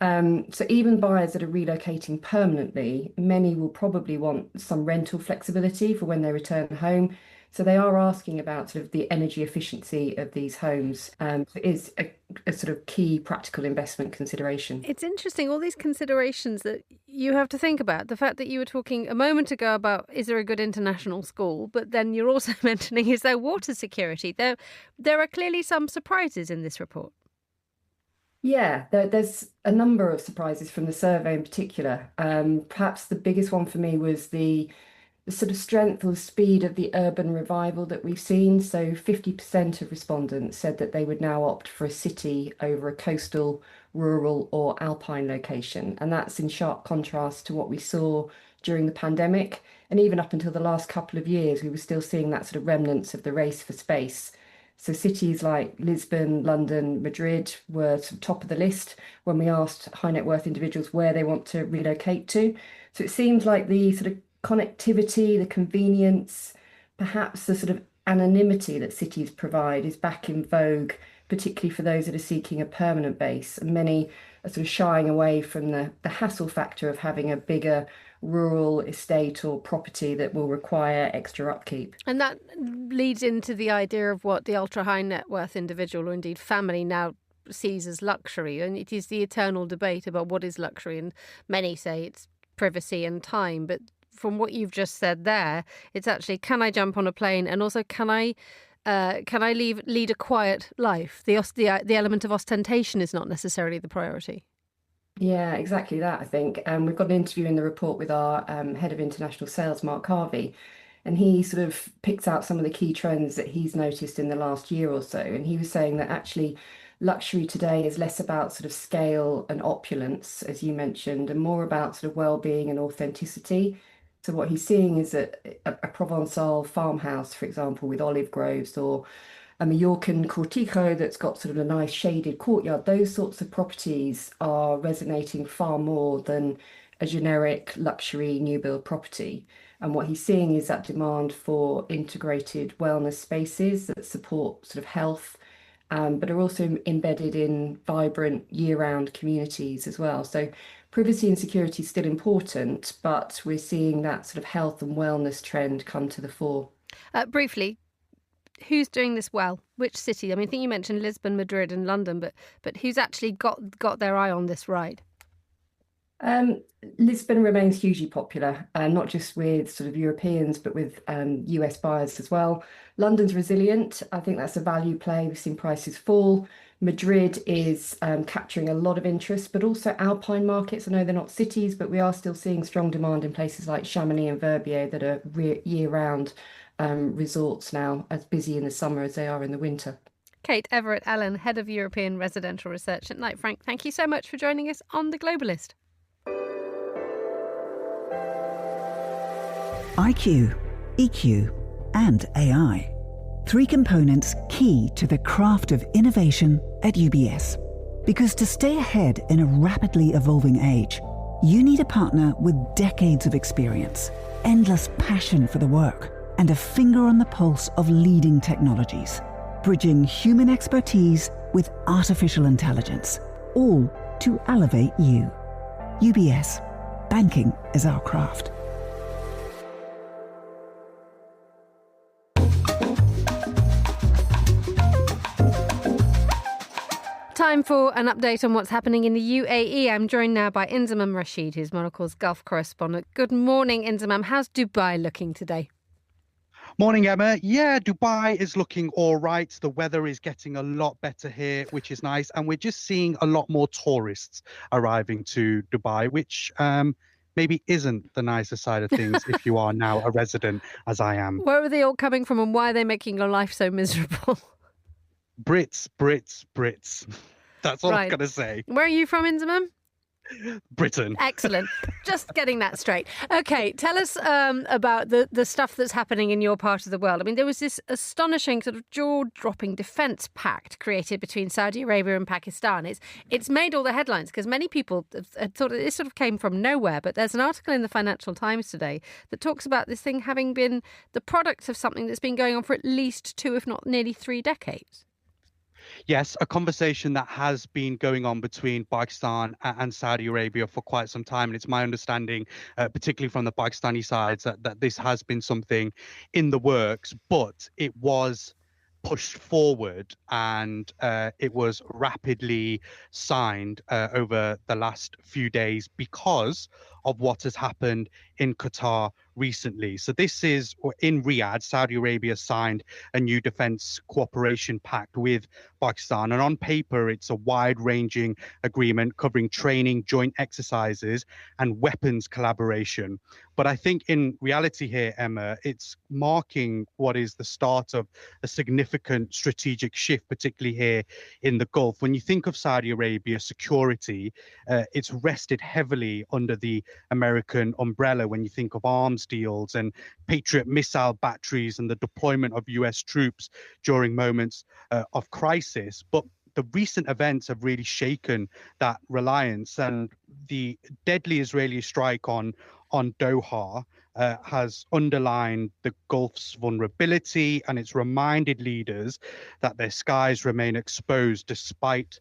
J: So even buyers that are relocating permanently, many will probably want some rental flexibility for when they return home. So they are asking about sort of the energy efficiency of these homes. It is a sort of key practical investment consideration.
B: It's interesting, all these considerations that you have to think about. The fact that you were talking a moment ago about, is there a good international school? But then you're also mentioning, is there water security? There are clearly some surprises in this report.
J: Yeah, there's a number of surprises from the survey in particular. Perhaps the biggest one for me was the sort of strength or speed of the urban revival that we've seen. So 50% of respondents said that they would now opt for a city over a coastal, rural or alpine location. And that's in sharp contrast to what we saw during the pandemic. And even up until the last couple of years, we were still seeing that sort of remnants of the race for space. So cities like Lisbon, London, Madrid were sort of top of the list when we asked high net worth individuals where they want to relocate to. So it seems like the sort of connectivity, the convenience, perhaps the sort of anonymity that cities provide is back in vogue, particularly for those that are seeking a permanent base. And many are sort of shying away from the hassle factor of having a bigger rural estate or property that will require extra upkeep.
B: And that leads into the idea of what the ultra high net worth individual or indeed family now sees as luxury. And it is the eternal debate about what is luxury. And many say it's privacy and time. But from what you've just said there, it's actually, can I jump on a plane? And also, can I lead a quiet life? The element of ostentation is not necessarily the priority.
J: Yeah, exactly that, I think. We've got an interview in the report with our head of international sales, Mark Harvey, and he sort of picks out some of the key trends that he's noticed in the last year or so. And he was saying that actually luxury today is less about sort of scale and opulence, as you mentioned, and more about sort of well-being and authenticity. So what he's seeing is that a Provençal farmhouse, for example, with olive groves, or a Mallorcan cortijo that's got sort of a nice shaded courtyard, those sorts of properties are resonating far more than a generic luxury new build property. And what he's seeing is that demand for integrated wellness spaces that support sort of health, but are also embedded in vibrant year-round communities as well. So privacy and security is still important, but we're seeing that sort of health and wellness trend come to the fore.
B: Briefly, who's doing this well? Which city? I mean, I think you mentioned Lisbon, Madrid and London, but who's actually got their eye on this ride?
J: Lisbon remains hugely popular, not just with sort of Europeans, but with US buyers as well. London's resilient. I think that's a value play. We've seen prices fall. Madrid is capturing a lot of interest, but also alpine markets. I know they're not cities, but we are still seeing strong demand in places like Chamonix and Verbier that are year-round resorts now, as busy in the summer as they are in the winter.
B: Kate Everett-Allen, Head of European Residential Research at Knight Frank, thank you so much for joining us on The Globalist.
A: IQ, EQ, and AI. 3 components key to the craft of innovation at UBS. Because to stay ahead in a rapidly evolving age, you need a partner with decades of experience, endless passion for the work, and a finger on the pulse of leading technologies, bridging human expertise with artificial intelligence, all to elevate you. UBS. Banking is our craft.
B: Time for an update on what's happening in the UAE. I'm joined now by Inzamam Rashid, who's Monocle's Gulf correspondent. Good morning, Inzamam. How's Dubai looking today?
K: Morning, Emma. Yeah, Dubai is looking all right. The weather is getting a lot better here, which is nice. And we're just seeing a lot more tourists arriving to Dubai, which maybe isn't the nicer side of things if you are now a resident, as I am.
B: Where are they all coming from and why are they making your life so miserable?
K: Brits. That's all I'm going to say.
B: Where are you from, Inzamam?
K: Britain.
B: Excellent. Just getting that straight. Okay, tell us about the stuff that's happening in your part of the world. I mean, there was this astonishing sort of jaw-dropping defence pact created between Saudi Arabia and Pakistan. It's made all the headlines because many people had thought this sort of came from nowhere. But there's an article in the Financial Times today that talks about this thing having been the product of something that's been going on for at least 2, if not nearly 3 decades.
K: Yes, a conversation that has been going on between Pakistan and Saudi Arabia for quite some time. And it's my understanding, particularly from the Pakistani sides, that this has been something in the works, but it was pushed forward and it was rapidly signed over the last few days because of what has happened in Qatar recently. So this is in Riyadh. Saudi Arabia signed a new defense cooperation pact with Pakistan. And on paper, it's a wide-ranging agreement covering training, joint exercises, and weapons collaboration. But I think in reality here, Emma, it's marking what is the start of a significant strategic shift, particularly here in the Gulf. When you think of Saudi Arabia security, it's rested heavily under the American umbrella when you think of arms deals and Patriot missile batteries and the deployment of US troops during moments of crisis. But the recent events have really shaken that reliance, and the deadly Israeli strike on Doha has underlined the Gulf's vulnerability, and it's reminded leaders that their skies remain exposed despite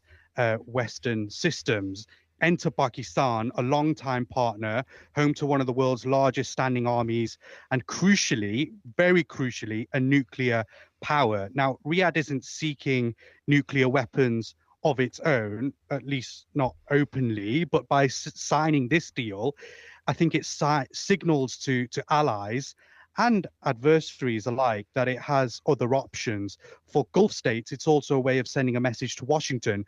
K: Western systems. Enter Pakistan, a long-time partner, home to one of the world's largest standing armies, and crucially, very crucially, a nuclear power. Now, Riyadh isn't seeking nuclear weapons of its own, at least not openly, but by signing this deal, I think it signals to allies and adversaries alike that it has other options. For Gulf states, it's also a way of sending a message to Washington: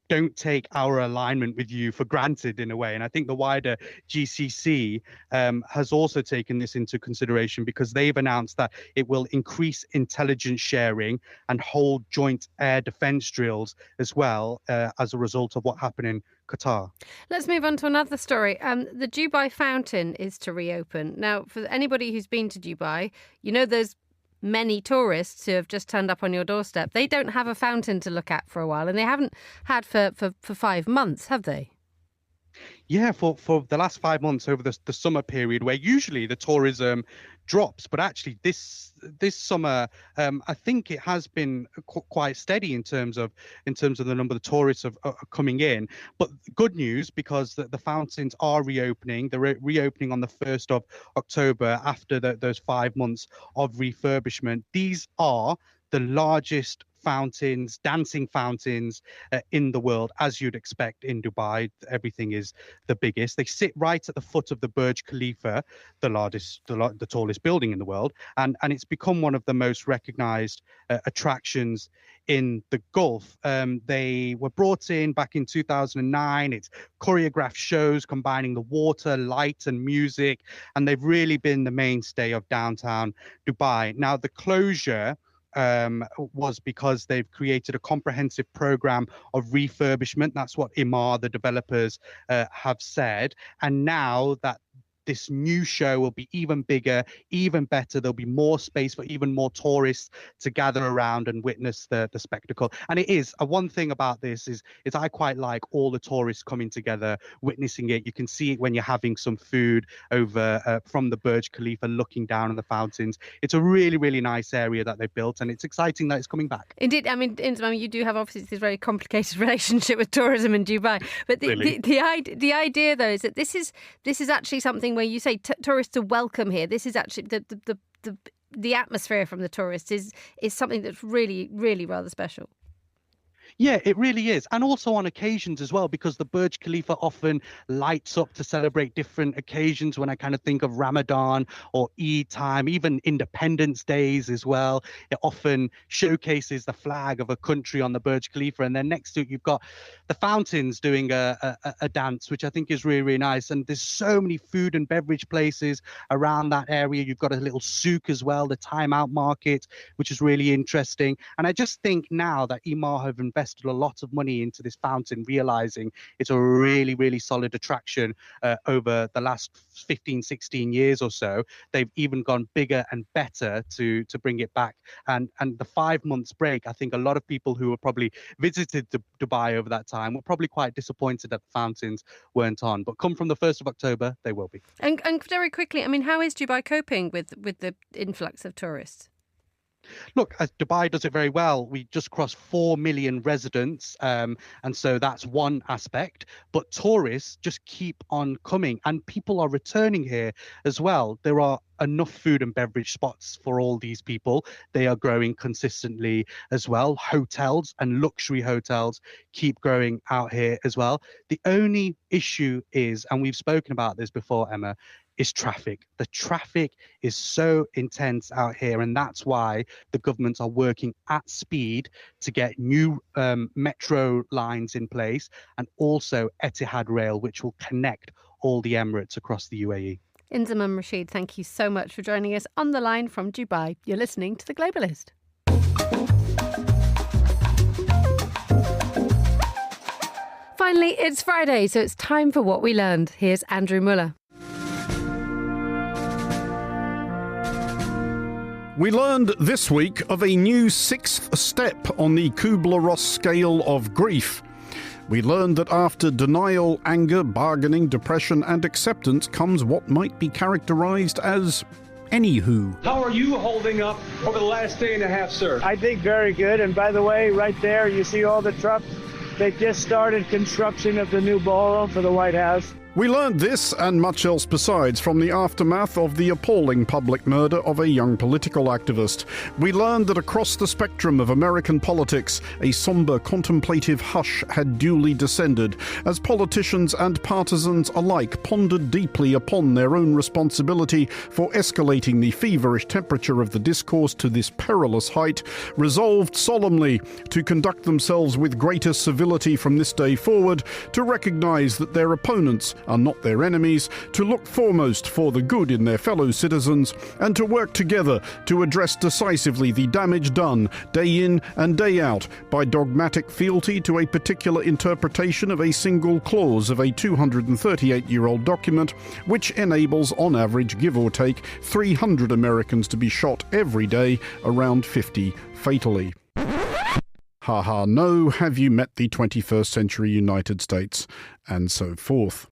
K: don't take our alignment with you for granted, in a way. And I think the wider GCC has also taken this into consideration because they've announced that it will increase intelligence sharing and hold joint air defense drills as well as a result of what happened in Qatar.
B: Let's move on to another story. The Dubai fountain is to reopen. Now, for anybody who's been to Dubai, you know there's many tourists who have just turned up on your doorstep. They don't have a fountain to look at for a while, and they haven't had for 5 months, have they?
K: Yeah, for the last 5 months over the summer period, where usually the tourism drops, but actually this summer, I think it has been quite steady in terms of the number of tourists coming in. But good news, because the fountains are reopening. They're reopening on the 1st of October after those 5 months of refurbishment. These are the largest fountains, dancing fountains in the world, as you'd expect in Dubai. Everything is the biggest. They sit right at the foot of the Burj Khalifa, the tallest building in the world, and it's become one of the most recognized attractions in the Gulf. They were brought in back in 2009. It's choreographed shows combining the water, light, and music, and they've really been the mainstay of downtown Dubai. Now, the closure was because they've created a comprehensive program of refurbishment. That's what Emaar, the developers, have said. And now that this new show will be even bigger, even better. There'll be more space for even more tourists to gather around and witness the spectacle. And it is one thing about this is I quite like all the tourists coming together, witnessing it. You can see it when you're having some food over from the Burj Khalifa, looking down on the fountains. It's a really, really nice area that they've built, and it's exciting that it's coming back.
B: Indeed. I mean, you do have obviously this very complicated relationship with tourism in Dubai, but the idea though is that this is actually something where you say tourists are welcome here. This is actually the atmosphere from the tourists is something that's really, really rather special.
K: Yeah, it really is. And also on occasions as well, because the Burj Khalifa often lights up to celebrate different occasions. When I kind of think of Ramadan or Eid time, even Independence Days as well, it often showcases the flag of a country on the Burj Khalifa. And then next to it, you've got the fountains doing a dance, which I think is really, really nice. And there's so many food and beverage places around that area. You've got a little souk as well, the Time Out market, which is really interesting. And I just think now that Emaar have invested a lot of money into this fountain, realizing it's a really, really solid attraction over the last 15, 16 years or so. They've even gone bigger and better to bring it back. And the 5 months break, I think a lot of people who were probably visited Dubai over that time were probably quite disappointed that the fountains weren't on. But come from the 1st of October, they will be. And
B: very quickly, I mean, how is Dubai coping with the influx of tourists?
K: Look, Dubai does it very well. We just crossed 4 million residents, and so that's one aspect. But tourists just keep on coming, and people are returning here as well. There are enough food and beverage spots for all these people. They are growing consistently as well. Hotels and luxury hotels keep growing out here as well. The only issue is, and we've spoken about this before, Emma, is traffic. The traffic is so intense out here, and that's why the governments are working at speed to get new metro lines in place, and also Etihad Rail, which will connect all the Emirates across the UAE.
B: Inzamam Rashid, thank you so much for joining us on the line from Dubai. You're listening to The Globalist. Finally, it's Friday, so it's time for What We Learned. Here's Andrew Muller.
G: We learned this week of a new 6th step on the Kubler-Ross scale of grief. We learned that after denial, anger, bargaining, depression and acceptance comes what might be characterised as anywho.
L: How are you holding up over the last day and a half, sir?
M: I think very good. And by the way, right there, you see all the trucks. They just started construction of the new ballroom for the White House.
G: We learned this and much else besides from the aftermath of the appalling public murder of a young political activist. We learned that across the spectrum of American politics, a somber contemplative hush had duly descended as politicians and partisans alike pondered deeply upon their own responsibility for escalating the feverish temperature of the discourse to this perilous height, resolved solemnly to conduct themselves with greater civility from this day forward, to recognise that their opponents are not their enemies, to look foremost for the good in their fellow citizens, and to work together to address decisively the damage done day in and day out by dogmatic fealty to a particular interpretation of a single clause of a 238-year-old document which enables on average, give or take, 300 Americans to be shot every day, around 50 fatally. Ha no, have you met the 21st century United States? And so forth.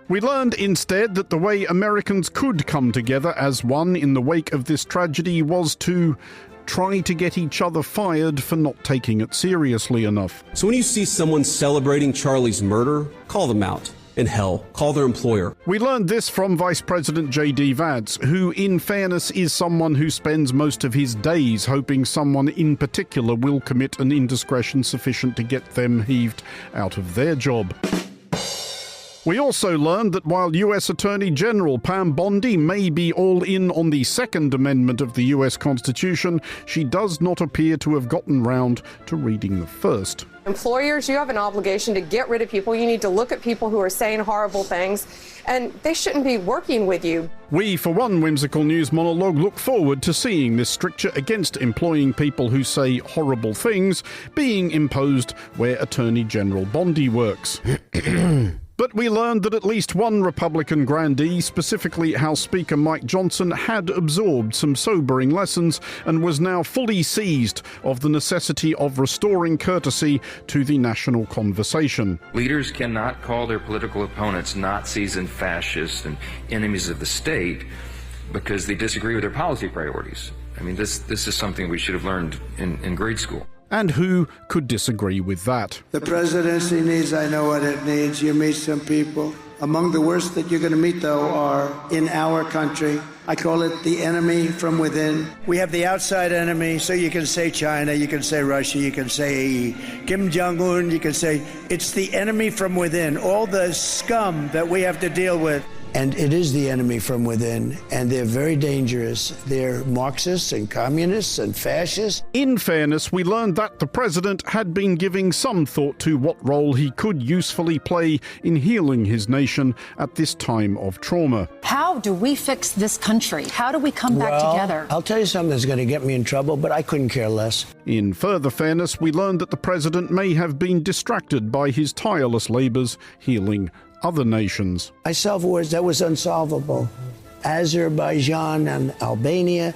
G: We learned instead that the way Americans could come together as one in the wake of this tragedy was to try to get each other fired for not taking it seriously enough.
N: So when you see someone celebrating Charlie's murder, call them out. And hell, call their employer.
G: We learned this from Vice President J.D. Vance, who, in fairness, is someone who spends most of his days hoping someone in particular will commit an indiscretion sufficient to get them heaved out of their job. We also learned that while US Attorney General Pam Bondi may be all in on the Second Amendment of the US Constitution, she does not appear to have gotten round to reading the First.
O: Employers, you have an obligation to get rid of people. You need to look at people who are saying horrible things, and they shouldn't be working with you.
G: We, for one whimsical news monologue, look forward to seeing this stricture against employing people who say horrible things being imposed where Attorney General Bondi works. But we learned that at least one Republican grandee, specifically House Speaker Mike Johnson, had absorbed some sobering lessons and was now fully seized of the necessity of restoring courtesy to the national conversation.
P: Leaders cannot call their political opponents Nazis and fascists and enemies of the state because they disagree with their policy priorities. I mean, this is something we should have learned in grade school.
G: And who could disagree with that?
Q: The presidency needs, I know what it needs. You meet some people. Among the worst that you're going to meet, though, are in our country. I call it the enemy from within. We have the outside enemy, so you can say China, you can say Russia, you can say Kim Jong-un, you can say it's the enemy from within, all the scum that we have to deal with. And it is the enemy from within, and they're very dangerous. They're Marxists and communists and fascists.
G: In fairness, we learned that the president had been giving some thought to what role he could usefully play in healing his nation at this time of trauma.
R: How do we fix this country? How do we come back together?
Q: I'll tell you something that's going to get me in trouble, but I couldn't care less.
G: In further fairness, we learned that the president may have been distracted by his tireless labours healing other nations.
Q: I solved wars that was unsolvable. Azerbaijan and Albania.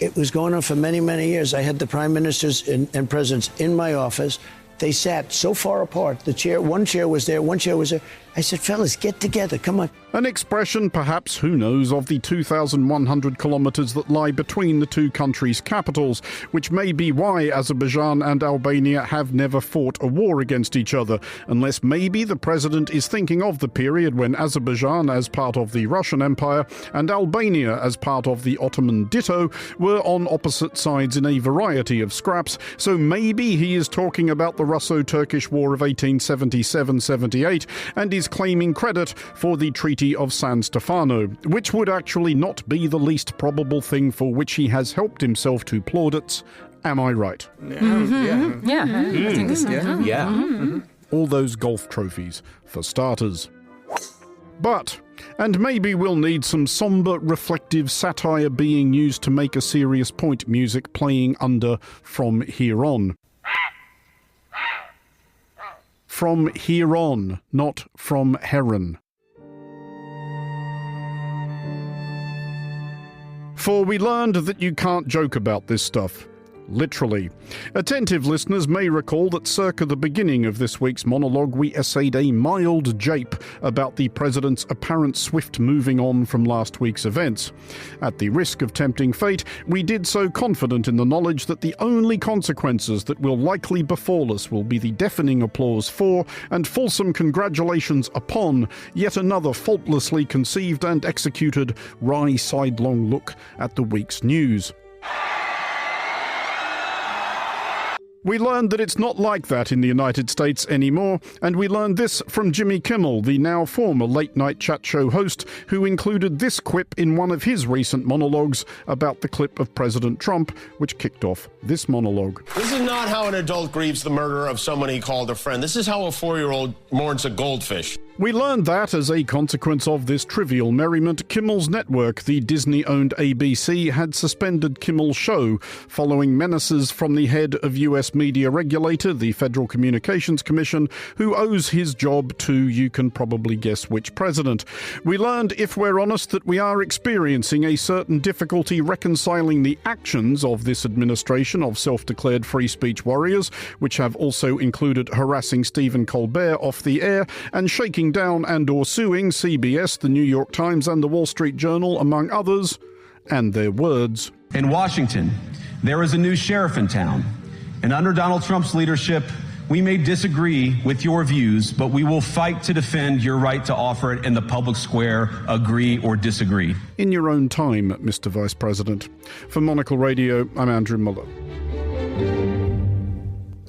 Q: It was going on for many, many years. I had the prime ministers and presidents in my office. They sat so far apart. One chair was there, one chair was there. I said, fellas, get together, come on.
G: An expression, perhaps, who knows, of the 2,100 kilometres that lie between the two countries' capitals, which may be why Azerbaijan and Albania have never fought a war against each other, unless maybe the president is thinking of the period when Azerbaijan, as part of the Russian Empire, and Albania, as part of the Ottoman ditto, were on opposite sides in a variety of scraps, so maybe he is talking about the Russo-Turkish War of 1877-78 and is claiming credit for the Treaty of San Stefano, which would actually not be the least probable thing for which he has helped himself to plaudits. Am I right?
R: I think so.
G: All those golf trophies, for starters. But, and maybe we'll need some sombre, reflective satire being used to make a serious point music playing under From Here On. From here on, not from heron. For we learned that you can't joke about this stuff. Literally. Attentive listeners may recall that circa the beginning of this week's monologue we essayed a mild jape about the president's apparent swift moving on from last week's events. At the risk of tempting fate, we did so confident in the knowledge that the only consequences that will likely befall us will be the deafening applause for and fulsome congratulations upon yet another faultlessly conceived and executed wry sidelong look at the week's news. We learned that it's not like that in the United States anymore, and we learned this from Jimmy Kimmel, the now former late-night chat show host, who included this quip in one of his recent monologues about the clip of President Trump, which kicked off this monologue.
S: This is not how an adult grieves the murder of someone he called a friend. This is how a 4-year-old mourns a goldfish.
G: We learned that, as a consequence of this trivial merriment, Kimmel's network, the Disney-owned ABC, had suspended Kimmel's show, following menaces from the head of US media regulator, the Federal Communications Commission, who owes his job to, you can probably guess which president. We learned, if we're honest, that we are experiencing a certain difficulty reconciling the actions of this administration of self-declared free speech warriors, which have also included harassing Stephen Colbert off the air and shaking down and or suing CBS, the New York Times and the Wall Street Journal, among others, and their words.
T: In Washington, there is a new sheriff in town, and under Donald Trump's leadership, we may disagree with your views, but we will fight to defend your right to offer it in the public square, agree or disagree.
G: In your own time, Mr. Vice President. For Monocle Radio, I'm Andrew Muller.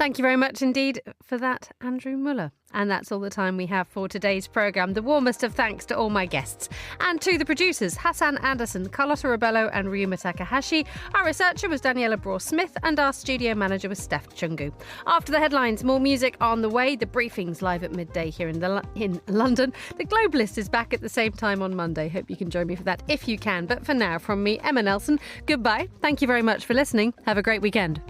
B: Thank you very much indeed for that, Andrew Muller. And that's all the time we have for today's programme. The warmest of thanks to all my guests. And to the producers, Hassan Anderson, Carlotta Rebello and Ryuma Takahashi. Our researcher was Daniela Braw-Smith and our studio manager was Steph Chungu. After the headlines, more music on the way. The briefing's live at midday here in London. The Globalist is back at the same time on Monday. Hope you can join me for that if you can. But for now, from me, Emma Nelson, goodbye. Thank you very much for listening. Have a great weekend.